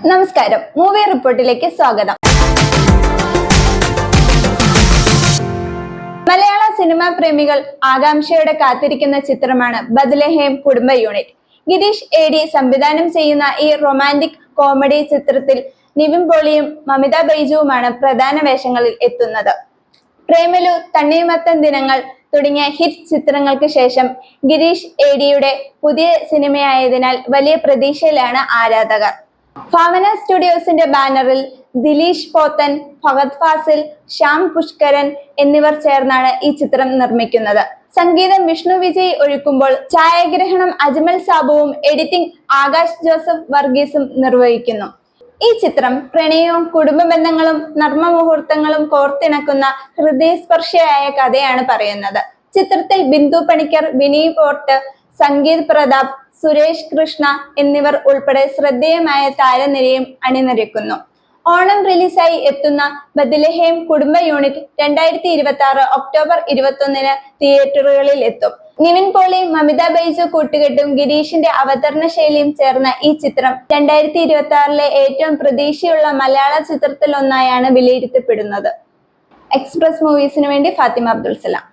നമസ്കാരം, മൂവി റിപ്പോർട്ടിലേക്ക് സ്വാഗതം. മലയാള സിനിമാ പ്രേമികൾ ആകാംക്ഷയോടെ കാത്തിരിക്കുന്ന ചിത്രമാണ് ബത്ലഹേം കുടുംബ യൂണിറ്റ്. ഗിരീഷ് AD സംവിധാനം ചെയ്യുന്ന ഈ റൊമാന്റിക് കോമഡി ചിത്രത്തിൽ നിവിൻ പോളിയും മമിത ബൈജുവുമാണ് പ്രധാന വേഷങ്ങളിൽ എത്തുന്നത്. പ്രേമലു, തണ്ണീർമത്തൻ ദിനങ്ങൾ തുടങ്ങിയ ഹിറ്റ് ചിത്രങ്ങൾക്ക് ശേഷം ഗിരീഷ് ADയുടെ പുതിയ സിനിമയായതിനാൽ വലിയ പ്രതീക്ഷയിലാണ് ആരാധകർ. ഭാവന സ്റ്റുഡിയോസിന്റെ ബാനറിൽ ദിലീഷ് പോത്തൻ, ഫഹദ് ഫാസിൽ, ശ്യാം പുഷ്കരൻ എന്നിവർ ചേർന്നാണ് ഈ ചിത്രം നിർമ്മിക്കുന്നത്. സംഗീതം വിഷ്ണു വിജയ് ഒരുക്കുമ്പോൾ ഛായാഗ്രഹണം അജ്മൽ സാബുവും എഡിറ്റിംഗ് ആകാശ് ജോസഫ് വർഗീസും നിർവഹിക്കുന്നു. ഈ ചിത്രം പ്രണയവും കുടുംബ ബന്ധങ്ങളും നർമ്മ മുഹൂർത്തങ്ങളും കോർത്തിണക്കുന്ന ഹൃദയസ്പർശിയായ കഥയാണ് പറയുന്നത്. ചിത്രത്തിൽ ബിന്ദു പണിക്കർ, വിനീത് ഫോർട്ട്, സംഗീത് പ്രതാപ്, സുരേഷ് കൃഷ്ണ എന്നിവർ ഉൾപ്പെടെ ശ്രദ്ധേയമായ താരനിരയും അണിനിരക്കുന്നു. ഓണം റിലീസായി എത്തുന്ന ബത്ലഹേം കുടുംബ യൂണിറ്റ് 2026 ഒക്ടോബർ 21 തിയേറ്ററുകളിൽ എത്തും. നിവിൻ പോളി, മമിത ബൈജു കൂട്ടുകെട്ടും ഗിരീഷിന്റെ അവതരണ ശൈലിയും ചേർന്ന ഈ ചിത്രം 2026 ഏറ്റവും പ്രതീക്ഷയുള്ള മലയാള ചിത്രത്തിലൊന്നായാണ് വിലയിരുത്തപ്പെടുന്നത്. എക്സ്പ്രസ് മൂവീസിനു വേണ്ടി ഫാത്തിമ അബ്ദുൽ സലാം.